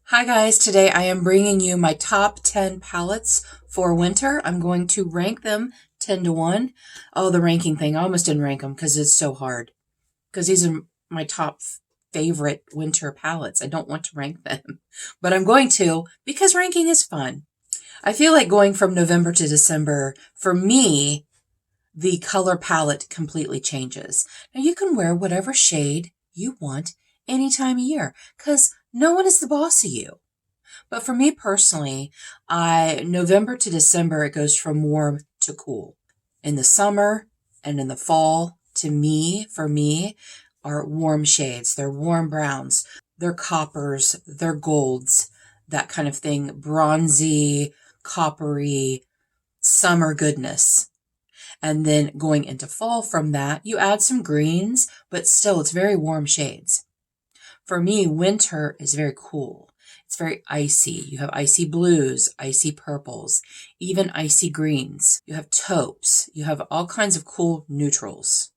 Hi guys, today I am bringing you my top 10 palettes for winter. I'm going to rank them 10 to 1. Oh, the ranking thing, I almost didn't rank them because it's so hard. Because these are my top favorite winter palettes. I don't want to rank them, but I'm going to because ranking is fun. I feel like going from November to December, for me, the color palette completely changes. Now you can wear whatever shade you want any time of year because no one is the boss of you. But for me personally, November to December, it goes from warm to cool. In the summer and in the fall, for me, are warm shades. They're warm browns, they're coppers, they're golds, that kind of thing. Bronzy, coppery, summer goodness. And then going into fall from that, you add some greens, but still it's very warm shades. For me, winter is very cool. It's very icy. You have icy blues, icy purples, even icy greens. You have taupes. You have all kinds of cool neutrals.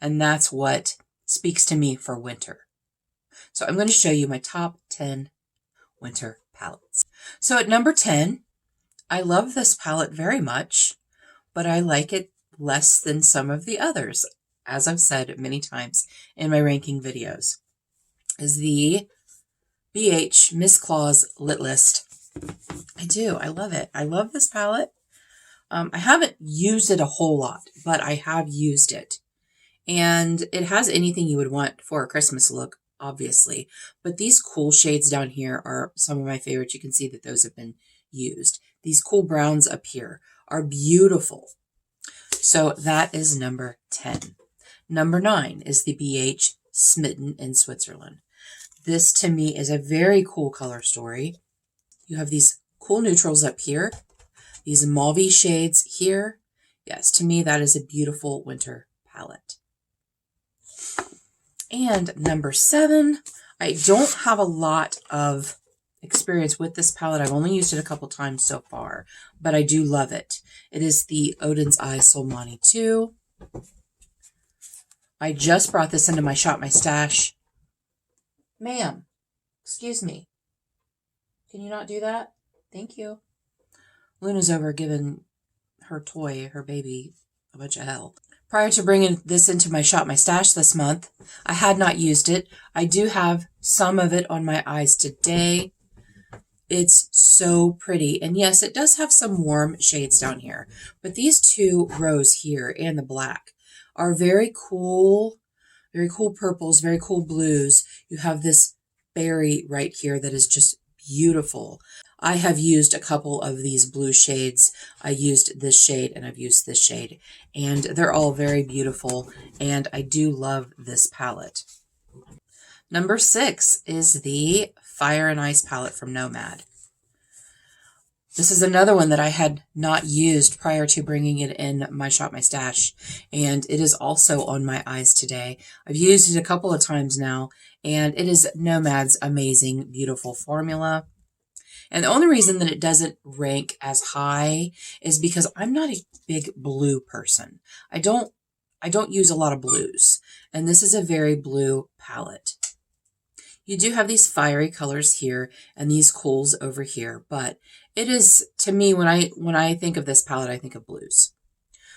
And that's what speaks to me for winter. So I'm going to show you my top 10 winter palettes. So at number 10, I love this palette very much, but I like it less than some of the others, as I've said many times in my ranking videos, is the BH Miss Claus Lit List. I love it. I love this palette. I haven't used it a whole lot, but I have used it. And it has anything you would want for a Christmas look, obviously. But these cool shades down here are some of my favorites. You can see that those have been used. These cool browns up here are beautiful. So that is number 10. Number 9 is the BH Smitten in Switzerland. This to me is a very cool color story. You have these cool neutrals up here, these mauve shades here. Yes, to me that is a beautiful winter palette. And number 7, I don't have a lot of experience with this palette. I've only used it a couple times so far, but I do love it. It is the Odin's Eye Solmani 2. I just brought this into my shop, my stash. Ma'am, excuse me. Can you not do that? Thank you. Luna's over giving her toy, her baby, a bunch of hell. Prior to bringing this into my shop, my stash this month, I had not used it. I do have some of it on my eyes today. It's so pretty. And yes, it does have some warm shades down here. But these two rows here and the black are very cool purples, very cool blues. You have this berry right here that is just beautiful. I have used a couple of these blue shades. I used this shade and I've used this shade. And they're all very beautiful. And I do love this palette. Number 6 is the Fire and Ice palette from Nomad. This is another one that I had not used prior to bringing it in my shop, my stash, and it is also on my eyes today. I've used it a couple of times now, and it is Nomad's amazing, beautiful formula. And the only reason that it doesn't rank as high is because I'm not a big blue person. I don't use a lot of blues, and this is a very blue palette. You do have these fiery colors here and these cools over here, but it is, to me, when I think of this palette, I think of blues.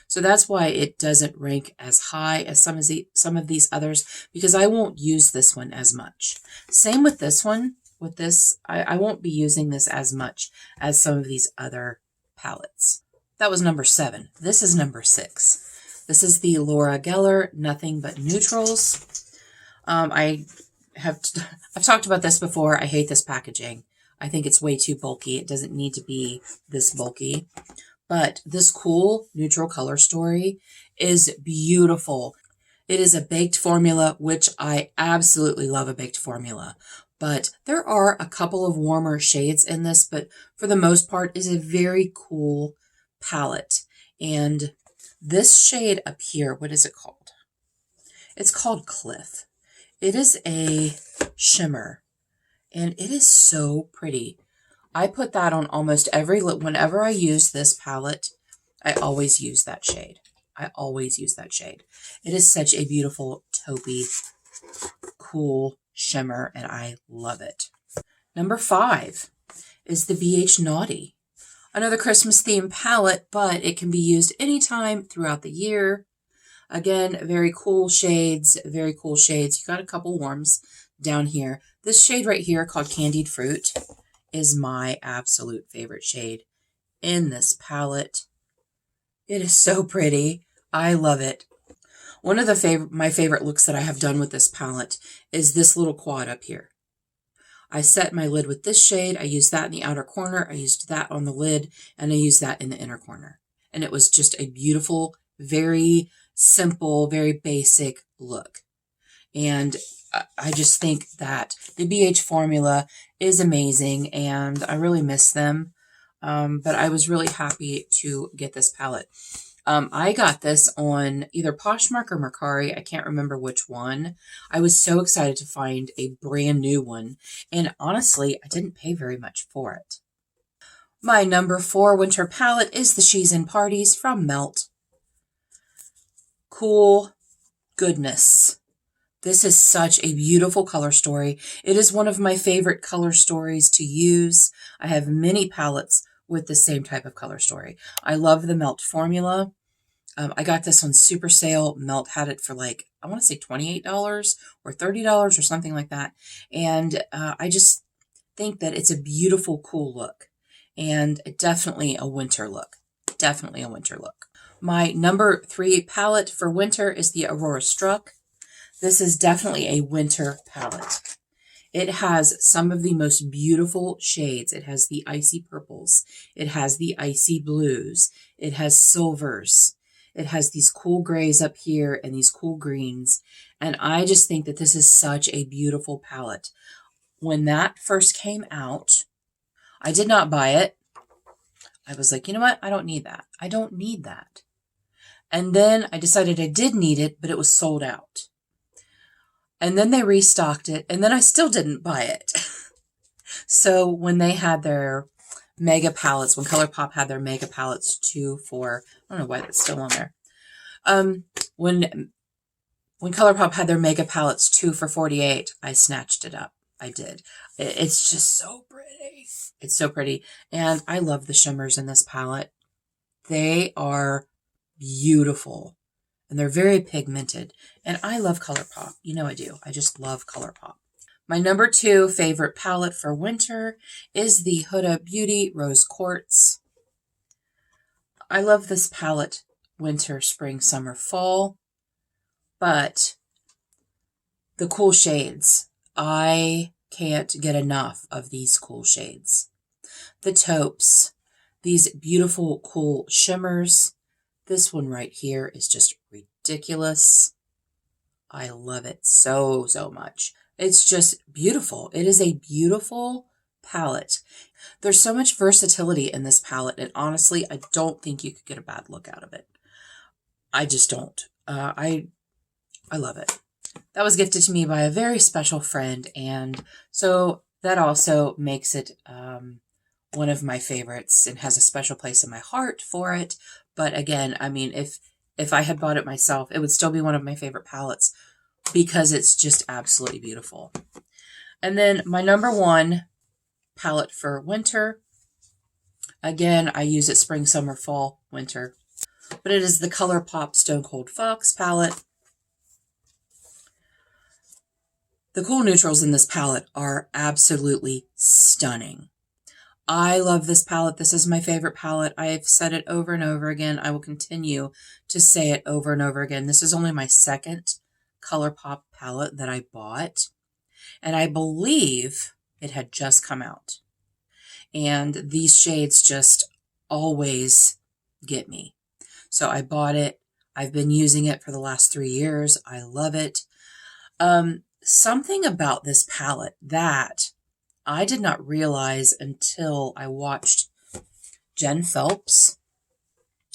So that's why it doesn't rank as high as some of these others, because I won't use this one as much. Same with this one. With this, I won't be using this as much as some of these other palettes. That was number 7. This is number 6. This is the Laura Geller Nothing But Neutrals. I've talked about this before. I hate this packaging. I think it's way too bulky. It doesn't need to be this bulky. But this cool neutral color story is beautiful. It is a baked formula, which I absolutely love a baked formula. But there are a couple of warmer shades in this, but for the most part is a very cool palette. And this shade up here, what is it called? It's called Cliff. It is a shimmer, and it is so pretty. I put that on almost whenever I use this palette, I always use that shade. It is such a beautiful taupey, cool shimmer, and I love it. Number 5 is the BH Naughty. Another Christmas themed palette, but it can be used anytime throughout the year. Again, very cool shades, very cool shades. You got a couple warms down here. This shade right here called Candied Fruit is my absolute favorite shade in this palette. It is so pretty. I love it. One of my favorite looks that I have done with this palette is this little quad up here. I set my lid with this shade. I used that in the outer corner. I used that on the lid, and I used that in the inner corner. And it was just a beautiful, very simple, very basic look. And I just think that the BH formula is amazing, and I really miss them. But I was really happy to get this palette. I got this on either Poshmark or Mercari. I can't remember which one. I was so excited to find a brand new one. And honestly, I didn't pay very much for it. My number 4 winter palette is the She's in Parties from Melt. Cool goodness. This is such a beautiful color story. It is one of my favorite color stories to use. I have many palettes with the same type of color story. I love the Melt formula. I got this on super sale. Melt had it for like, I want to say $28 or $30 or something like that. And I just think that it's a beautiful, cool look. And definitely a winter look. Definitely a winter look. My number 3 palette for winter is the Aurora Struck. This is definitely a winter palette. It has some of the most beautiful shades. It has the icy purples. It has the icy blues. It has silvers. It has these cool grays up here and these cool greens. And I just think that this is such a beautiful palette. When that first came out, I did not buy it. I was like, you know what? I don't need that. I don't need that. And then I decided I did need it, but it was sold out. And then they restocked it, and then I still didn't buy it. So when they had their mega palettes, when ColourPop had their mega palettes 2 for, I don't know why that's still on there. When ColourPop had their mega palettes 2 for $48, I snatched it up. I did. It's just so pretty. It's so pretty. And I love the shimmers in this palette. They are beautiful. And they're very pigmented. And I love ColourPop. You know I do. I just love ColourPop. My number 2 favorite palette for winter is the Huda Beauty Rose Quartz. I love this palette winter, spring, summer, fall. But the cool shades, I can't get enough of these cool shades. The taupes, these beautiful cool shimmers. This one right here is just ridiculous. I love it so, so much. It's just beautiful. It is a beautiful palette. There's so much versatility in this palette, and honestly, I don't think you could get a bad look out of it. I just don't. I love it. That was gifted to me by a very special friend, and so that also makes it one of my favorites and has a special place in my heart for it. But again, I mean, if I had bought it myself, it would still be one of my favorite palettes because it's just absolutely beautiful. And then my number 1 palette for winter, again, I use it spring, summer, fall, winter, but it is the ColourPop Stone Cold Fox palette. The cool neutrals in this palette are absolutely stunning. I love this palette. This is my favorite palette. I've said it over and over again. I will continue to say it over and over again. This is only my 2nd ColourPop palette that I bought. And I believe it had just come out. And these shades just always get me. So I bought it. I've been using it for the last 3 years. I love it. Something about this palette that I did not realize until I watched Jen Phelps.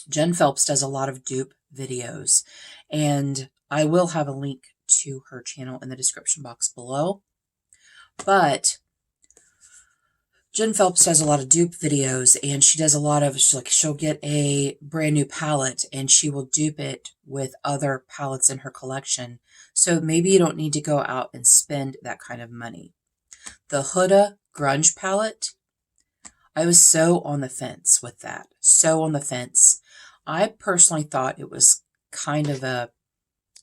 Jen Phelps does a lot of dupe videos, and I will have a link to her channel in the description box below. But Jen Phelps does a lot of dupe videos, and she does a lot of, she'll get a brand new palette and she will dupe it with other palettes in her collection. So maybe you don't need to go out and spend that kind of money. The Huda grunge palette. I was so on the fence with that. So on the fence. I personally thought it was kind of a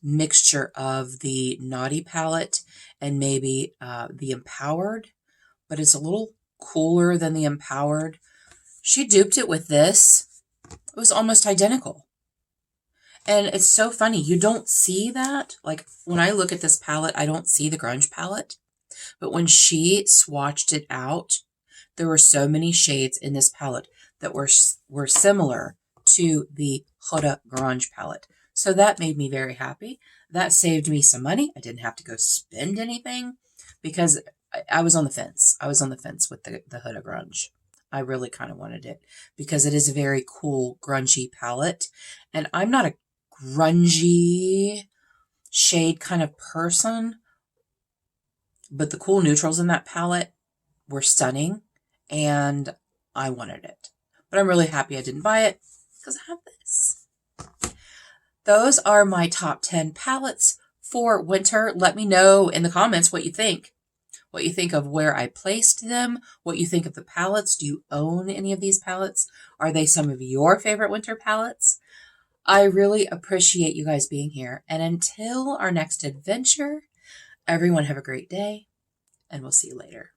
mixture of the Naughty palette and maybe the Empowered, but it's a little cooler than the Empowered. She duped it with this. It was almost identical. And it's so funny. You don't see that. Like, when I look at this palette, I don't see the grunge palette. But when she swatched it out, there were so many shades in this palette that were similar to the Huda Grunge palette. So that made me very happy. That saved me some money. I didn't have to go spend anything because I was on the fence. I was on the fence with the Huda Grunge. I really kind of wanted it because it is a very cool, grungy palette. And I'm not a grungy shade kind of person, but the cool neutrals in that palette were stunning and I wanted it. But I'm really happy I didn't buy it because I have this. Those are my top 10 palettes for winter. Let me know in the comments what you think. What you think of where I placed them. What you think of the palettes. Do you own any of these palettes? Are they some of your favorite winter palettes? I really appreciate you guys being here. And until our next adventure, everyone have a great day, and we'll see you later.